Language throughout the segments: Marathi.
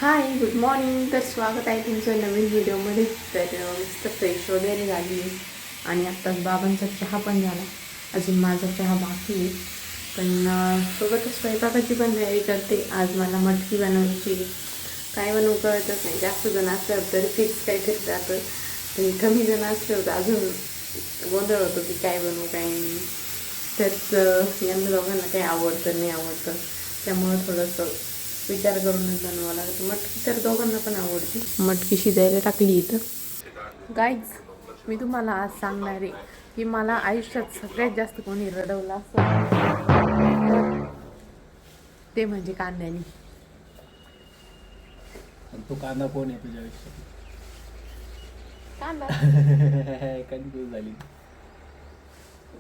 Hi good morning. तर स्वागत आहे तुमचं नवीन व्हिडिओमध्ये. तर मस्त फ्रेश वगैरे झाली आणि आत्ताच बाबांचा चहा पण झाला. अजून माझा चहा बाकी आहे, पण सोबतच स्वयंपाकाची पण तयारी करते. आज मला मटकी बनवायची. काय बनवू कळतच नाही. जास्त जण असल्यावर तरी फिक्स काय फिक्स जातं, पण कमी जण असल्यावर अजून गोंधळ होतो की काय बनवू काय नाही. त्याच यांना दोघांना काही आवडतं नाही आवडतं, त्यामुळं थोडंसं विचार करूनच बनवावं लागतं. मटकी तर दोघांना पण आवडते. मटकी शिजायला टाकली इथं. गाईज, मी तुम्हाला आज सांगणार आहे की मला आयुष्यात सगळ्यात जास्त कोणी रडवलं असं ते म्हणजे कांद्याने. तो कांदा कोण आहे तुझ्या आयुष्यात? कांदा कन्फ्यूज झाली.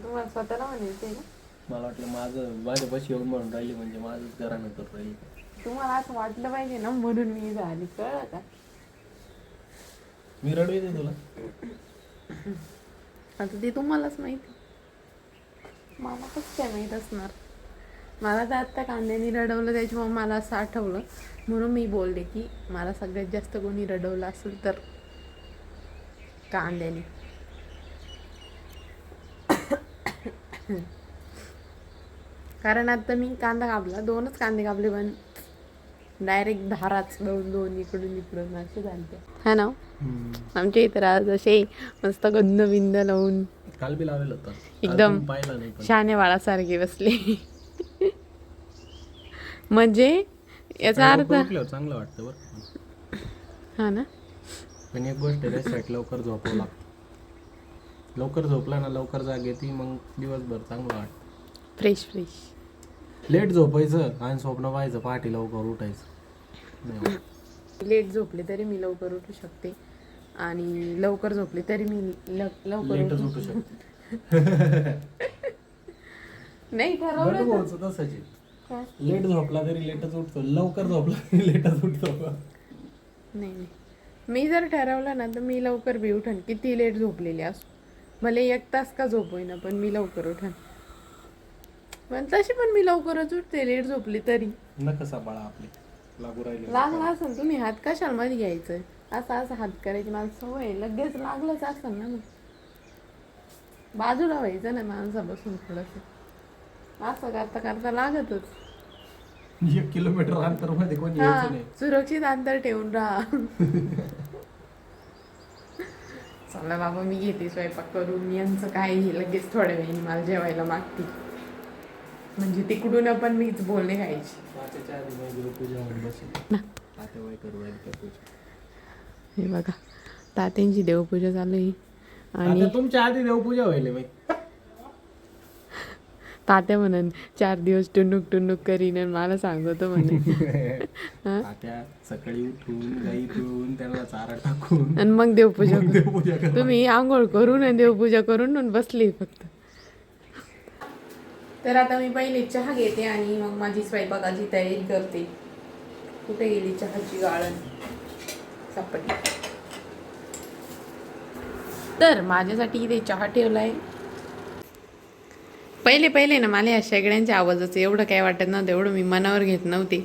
तुम्हाला स्वतःला म्हणायचं आहे ना? मला वाटलं माझ्यापाशी येऊन म्हणून राहिली, म्हणजे माझंच घरानं तर राहिली. तुम्हाला असं वाटलं पाहिजे ना, म्हणून मी झाली. कळलं का? मी रडवेते तुला? आता ते तुम्हालाच माहिती, मला कसं काय माहीत असणार. मला तर आत्ता कांद्याने रडवलं, त्याच्यामुळे मला असं आठवलं, म्हणून मी बोलले की मला सगळ्यात जास्त कोणी रडवलं असेल तर कांद्याने. कारण आता मी कांदा कापला, 2च कांदे कापले, पण डायरेक्ट धाराच दोन इकडून इकडून असे झाले. हा ना, आमच्या इतर आज असे मस्त गंध बिंद लावून काल बी लावलेलं होतं, एकदम पाहिलं नाही पण शहाण्या बाळासारखे बसले. म्हणजे याचा अर्थ चांगलं वाटतं बरं. हा ना, पण एक गोष्ट त्यासाठी लवकर झोपावं लागतं. लवकर झोपला ना, लवकर जाग येते, मग दिवसभर चांगलं वाटतं. फ्रेश. लेट झोपायचं आणि स्वप्न पाहायचं, पहाटे लवकर उठायचं. लेट झोपले तरी मी लवकर उठू शकते, आणि लवकर झोपले तरी मी लवकर लेटच उठू उठू शकते. नाही ठरवलं तसंच आहे. काय? लेट झोपला तरी लेटच उठतो, लवकर झोपला तरी लेटच उठतो. नाही, मी जर ठरवलं ना तर मी लवकर बी उठन, किती लेट झोपलेली असो. भले 1 तास का झोप होईना, पण मी लवकर उठन. पण तशी पण मी लवकरच उठते, लेट झोपली तरी. नका सांभाळा आपले लागू राहिले. लागला असेल तुम्ही हात कशाला मध्ये घ्यायचं, असं हात करायची मला सवय आहे. लगेच लागलंच असेल ना, मग बाजूला व्हायचं ना माणसापासून थोडंसं. असं करता करता लागतच. 1 किलोमीटर अंतर मध्ये कोणी यायचं नाही. सुरक्षित अंतर ठेवून राहा. चला बाबा, मी घेते स्वयंपाक करून. यांचं काय, लगेच थोड्या वेळाने मला जेवायला मागते, म्हणजे तिकडून पण मीच बोलणे खायची. हे बघा, तात्यांची देवपूजा चालू आहे. आणि तुमच्या आधी देवपूजा व्हायला बाई. तात्या म्हणून 4 दिवस टुनुक टुनुक करीन आणि मला सांगतो म्हणे. तात्या सकाळी उठून गाई पिळून त्यांना चारा टाकून आणि मग देवपूजा देवपूजा तुम्ही आंघोळ करून आणि देवपूजा करून बसली फक्त. तर आता मी पहिले चहा घेते आणि मग माझी स्वयंपाकाची तयारी करते. कुठे गेली चहाची गाळण, सापडली. तर माझ्यासाठी इथे चहा ठेवलाय. पहिले ना मला या शेगड्यांच्या आवाजाचं एवढं काय वाटत नव्हतं, एवढं मी मनावर घेत नव्हते.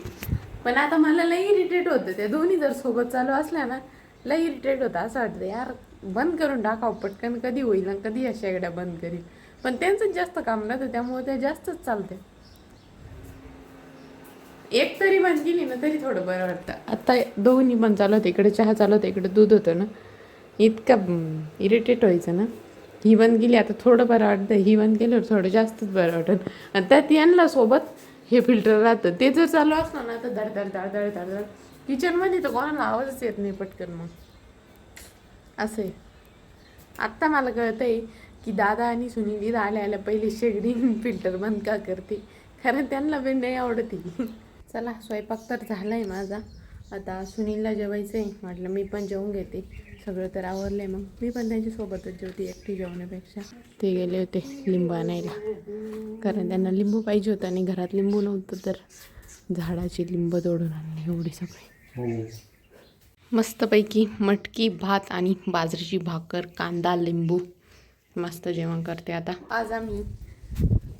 पण आता मला लई इरिटेट होतं. त्या दोन्ही जर सोबत चालू असल्या ना, लई इरिटेट होतं. असं वाटतं यार बंद करून टाकावं पटकन, कधी होईल आणि कधी या शेगड्या बंद करील. पण त्यांचं जास्त काम नव्हतं, त्यामुळे त्या जास्तच चालते. एक तरी बंद केली ना तरी थोडं बरं वाटतं. आता दोन्ही बंद चालू होतं, इकडे चहा चालू होतं, इकडे दूध होतं ना, इतकं इरिटेट व्हायचं ना. ही बंद केली आता थोडं बरं वाटतं, ही बंद केल्यावर थोडं जास्तच बरं वाटतं. आणि त्यात यांना सोबत हे फिल्टर राहतं, ते जर चालू असलं ना तर धड किचनमध्ये तर कोणाला आवाजच येत नाही पटकन. मग असं आहे. आत्ता मला कळतंय की दादा आणि सुनील इथं आल्या पहिले शेगडी फिल्टर बंद का करते, कारण त्यांना पण नाही आवडते. चला, स्वयंपाक तर झाला आहे माझा. आता सुनीलला जेवायचं आहे, म्हटलं मी पण जेवून घेते. सगळं तर आवरलं आहे, मग मी पण त्यांच्यासोबतच जेवते एकटी जेवण्यापेक्षा. ते गेले होते लिंबू आणायला, कारण त्यांना लिंबू पाहिजे होतं आणि घरात लिंबू नव्हतं, तर झाडाची लिंबू तोडून आणली एवढी सगळी. मस्तपैकी मटकी भात आणि बाजरीची भाकर, कांदा लिंबू, मस्त जेवण करते आता. आज आम्ही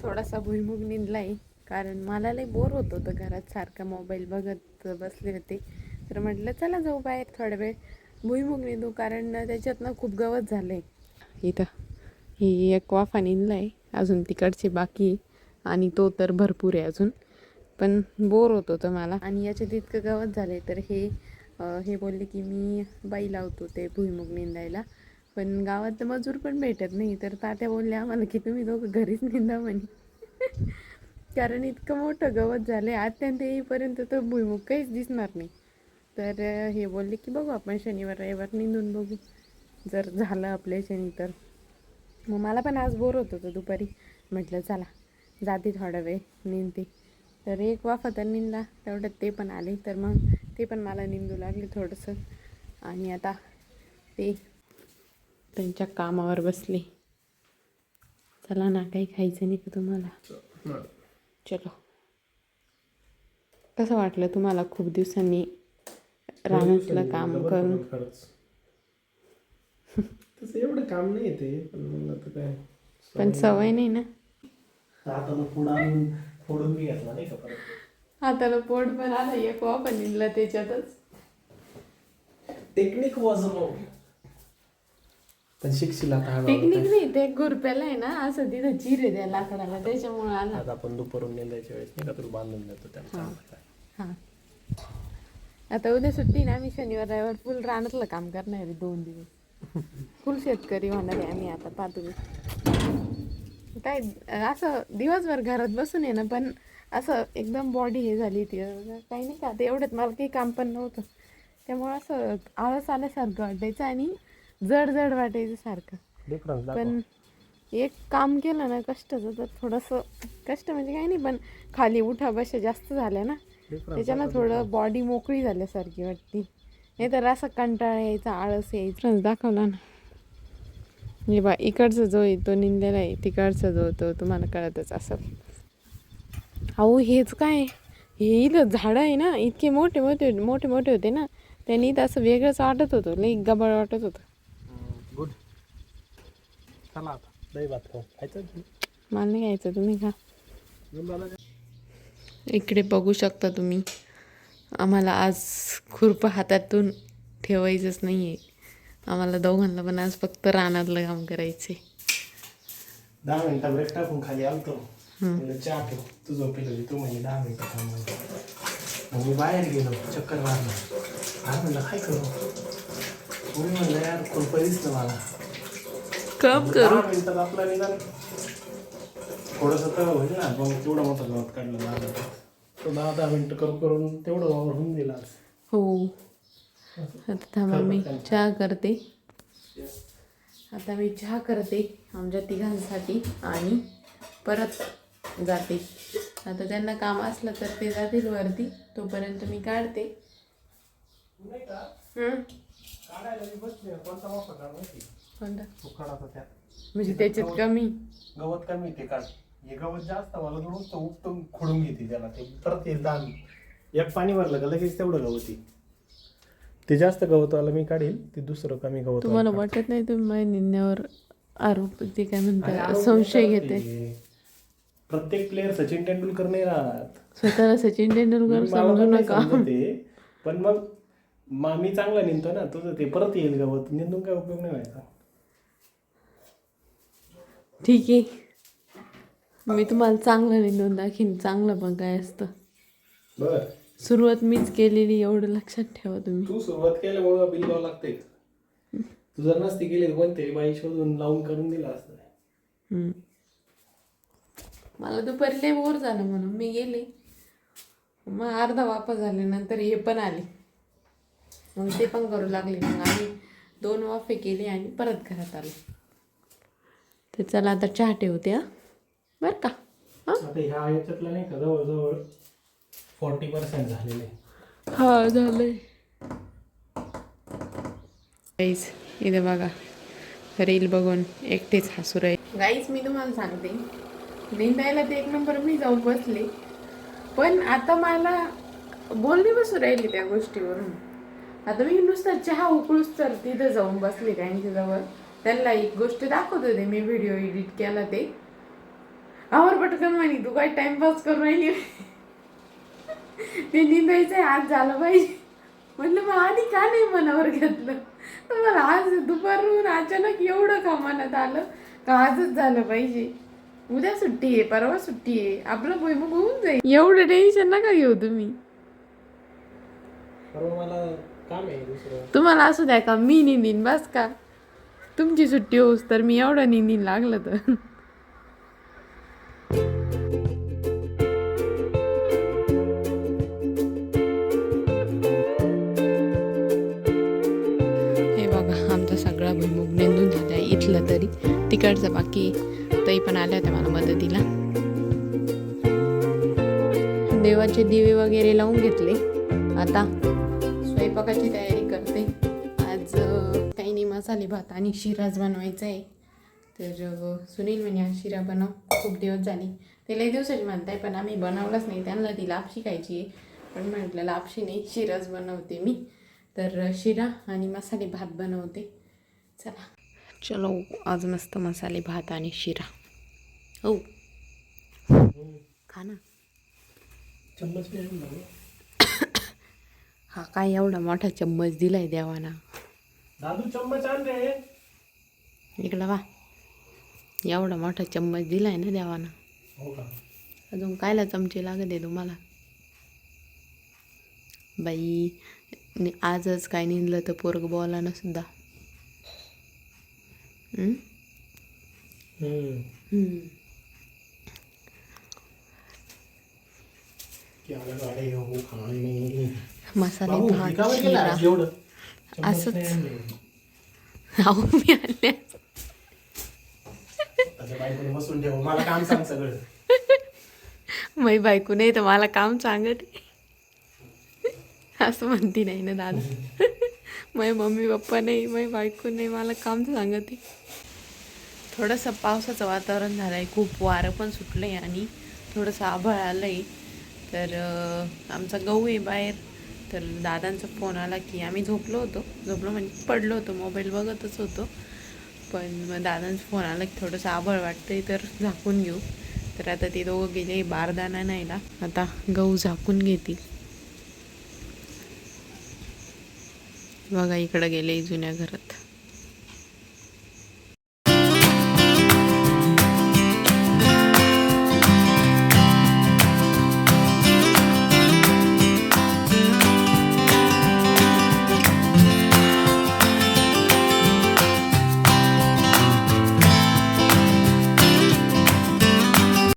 थोडासा भुईमुग निंदला आहे, कारण मला लई बोर होत होतं घरात, सारखा मोबाईल बघत बसले होते. तर म्हटलं चला जाऊ बाहेर थोडा वेळ भुईमुग निंदू, कारण त्याच्यातनं खूप गवत झालं आहे इथं. ही एक वाफा निंदला आहे, अजून तिकडचे बाकी आहे, आणि तो तर भरपूर आहे अजून. पण बोर होत होतं मला, आणि याच्यात इतकं गवत झालं तर हे बोलले की मी बाई लावतो ते भुईमुग निंदायला, पण गावात मजूर पण भेटत नाही. तर तात्या बोलले आम्हाला की तुम्ही दोघं घरीच निंदा म्हणे. कारण इतकं मोठं गवत झालं आहे, अत्यंत येईपर्यंत तर भुईमुग काहीच दिसणार नाही. तर हे बोलले की बघू आपण शनिवार रविवार निंदून बघू, जर झालं आपल्याच्यानी तर. मग मला पण आज बोर होत होतं दुपारी, म्हटलं चला जाते थोडा वेळ निंदते. तर एक वाफा तर निंदा, तेवढ्यात ते पण आले, तर मग ते पण मला निंदू लागले थोडंसं. आणि आता ते त्यांच्या कामावर बसले. चला ना, काही खायचं नाही का तुम्हाला? चलो. कसं वाटलं तुम्हाला खूप दिवसांनी रानातलं काम करून? तसं एवढं काम नाही ते, पण मग आता काय पण सवय नाही ना. हाताला फोडून मी घेतला नाही का परत. हाताला पोट पण आला, एक वाफा निंदला त्याच्यातच. टेक्निक वाजव पण शिकशील आता. टेक्निक नाही, ते गुरप्याला आहे ना असं तिथं चिरे द्या लाकडाला, त्याच्यामुळे आला. आज आपण दुपारून निंदायच्या वेळेस नाही का तुला बांधून देतो त्याला. हां, आता उद्या सुट्टी ना, आम्ही शनिवार रविवार फुल रानातलं काम करणार आहे 2 दिवस. फुल शेतकरी होणार आहे आम्ही आता, पाहतो. काय असं दिवसभर घरात बसून आहे ना, पण असं एकदम बॉडी हे झाली ती काही नाही का, ते एवढ्यात मला काही काम पण नव्हतं, त्यामुळं असं आळस आल्यासारखं वाटायचं आणि जड जड वाटायचं सारखं. पण एक काम केलं ना कष्टाचं, तर थोडंसं कष्ट म्हणजे काही नाही, पण खाली उठा बशा जास्त झाल्या ना, त्याच्यानं थोडं बॉडी मोकळी झाल्यासारखी वाटते. नाही तर असं कंटाळा यायचा, आळस यायचा. दाखवला ना हे बा, इकडचा जो आहे तो निंदेला आहे, तिकडचा जो तो तुम्हाला कळतच असेल. अहो हेच काय, हे इथं झाडं आहे ना, इतके मोठे मोठे मोठे मोठे होते ना, त्यांनी इथं असं वेगळंच वाटत होतं, लई गबाळ वाटत होतं. गुड. चला आता दही भात खाऊ. खायचं मला नाही घ्यायचं, तुम्ही खा. इकडे बघू शकता तुम्ही, आम्हाला आज खुरपं हातातून ठेवायचंच नाही आहे. आम्हाला दोघांना पण आज फक्त रानातलं काम करायचे. 10 मिनिटं ब्रेक टाकून खाली आलतो, चहा ठेव तू झोपेल, तू म्हणजे 10 मिनिटं थांबव. मग मी बाहेर गेलो, चक्कर मारलं. म्हणलं काय करू, मी म्हणलं यार खुरपं दिसलं मला, कप करू 10 मिनिटात आपलं निदान थोडंसं तर होईल ना. मग तेवढं मोठं गवत काढलं लागलं तो 10 मिनिटं करून तेवढं वावर होऊन गेला. हो. आता थांबा मी चहा करते. आता मी चहा करते आमच्या तिघांसाठी आणि परत जाते. आता त्यांना काम असलं तर ते जातील वरती, तोपर्यंत मी काढते. कोणता म्हणजे त्याच्यात कमी गवत कमी ते काढ, हे गवत जास्त मला नुसतं उपटून खोडून घेते त्याला, ते परत एकदा एक पाणी भरलं का लगेच तेवढं गवत येईल. ते जास्त गवतवाला मी काढेल, ते दुसरं कमी गवत. तुम्हाला वाटत नाही तुम्ही माझ्या निंद्यावर आरोप ते काय म्हणतात संशय घेते? प्रत्येक प्लेअर सचिन तेंडुलकर नाही राहत. स्वतःला सचिन तेंडुलकर समजू नका. पण मग मी चांगला निंदतो ना, तुझं ते परत येईल गवत, निंदून काय उपयोग नाही व्हायचा. ठीक आहे, मी तुम्हाला चांगलं निंदून दाखीन, चांगलं पण काय असतं. बर, सुरुवात मीच केलेली, एवढं लक्षात ठेवा तुम्ही. तू सुरुवात केल्यामुळे बिल द्यावं लागते. तू जर नसती केली कोणतरी बाई शोधून लावून करून दिला असतं. मला दुपारी लय बोर झालं म्हणून मी गेले, मग अर्धा वापस झाल्यानंतर हे पण आले, मग ते पण करू लागले. मग आम्ही 2 वाफे केले आणि परत घरात आलो. तर चला आता चहा ठेवते बरं का. आता ह्या याच्यातलं नाही का जवळजवळ 40% झालेले. हा झालंय. गाईज इथे बघा, रील बघून एकटेच हसू राहील. गाईज मी तुम्हाला सांगते, निंदायला ते 1 नंबर मी जाऊन बसले, पण आता मला बोलणी बसू राहिली त्या गोष्टीवरून. आता मी नुसतं चहा उकळूच तर तिथं जाऊन बसले त्यांच्याजवळ, त्यांना एक गोष्ट दाखवत होते मी, व्हिडिओ एडिट केला ते. आवर पटकन म्हणे, तू काय टाइमपास करून राहिली? ते निंदायचंय आज झालं पाहिजे. म्हटलं मग आधी का नाही मनावर घेतलं. तर मला आज दुपारून अचानक एवढं का मनात आलं का आजच झालं पाहिजे. उद्या सुट्टी आहे, परवा सुट्टी आहे, आपलं भुईमुग होऊन जाईल. एवढं टेन्शन नका घेऊ तुम्ही. परवा मला काम आहे दुसरं. तुम्हाला असू द्या का मी निंदीन बस का. तुमची सुट्टी होऊस तर मी एवढं निंदीन लागलं तर. हे बघा आमचा सगळा भुईमुग नेंदून झाला आहे इथलं तरी. तिकडचं बाकी ताई पण आल्या होत्या मला मदतीला. देवाचे दिवे वगैरे लावून घेतले. आता स्वयंपाकाची तयारी करते. आज काही नाही, मसाले भात आणि शिराच बनवायचा आहे. तर सुनील म्हणे आज शिरा बनव, खूप दिवस झाले. ते लई दिवसाची म्हणताय पण आम्ही बनवलंच नाही. त्यांना ती लापशी खायची आहे पण म्हटलं लापशी नाही, शिराच बनवते मी. तर शिरा आणि मसाले भात बनवते. चला चलो, आज मस्त मसाले भात आणि शिरा. हो खा ना. चम्मच नाही आणला ना. हा काय एवढा मोठा चम्मच दिलाय देवाना. दादू चम्मच आण रे. इकडं वा, एवढा मोठा चम्मच दिलाय ना देवाना. हो का. अजून कायला चमचे लागत आहे तुम्हाला बाई. आजच काय निंदलं तर पोरग बोला ना सुद्धा. क्या लगा रहे हो खाने में. मसाले बाबू, भात रिकामं केलं शिरा आज एवढं. चम्मच असंच. नाही आणले. अहो मी आणले. त्याच्या बायकोने बसून ठेव, मला काम सांग सगळं. माझी बायको नाही तर मला काम सांगत आहे. असं म्हणती नाही ना दादा. माझे मम्मी पप्पा नाही, माझी बायको नाही, मला काम सांगते. थोडंसं पावसाचं वातावरण झालं आहे, खूप वारं पण सुटलं आहे आणि थोडंसं आभाळ आलं आहे. तर आमचा गहू आहे बाहेर. तर दादांचा फोन आला की आम्ही झोपलो म्हणजे पडलो होतो, मोबाईल बघतच होतो. पण मग दादांचा फोन आला की थोडंसं आभाळ वाटतं आहे तर झाकून घेऊ. तर आता ते दोघं गेले बारदाना न्यायला. आता गहू झाकून घेतील. बघा इकडं गेले जुन्या घरात.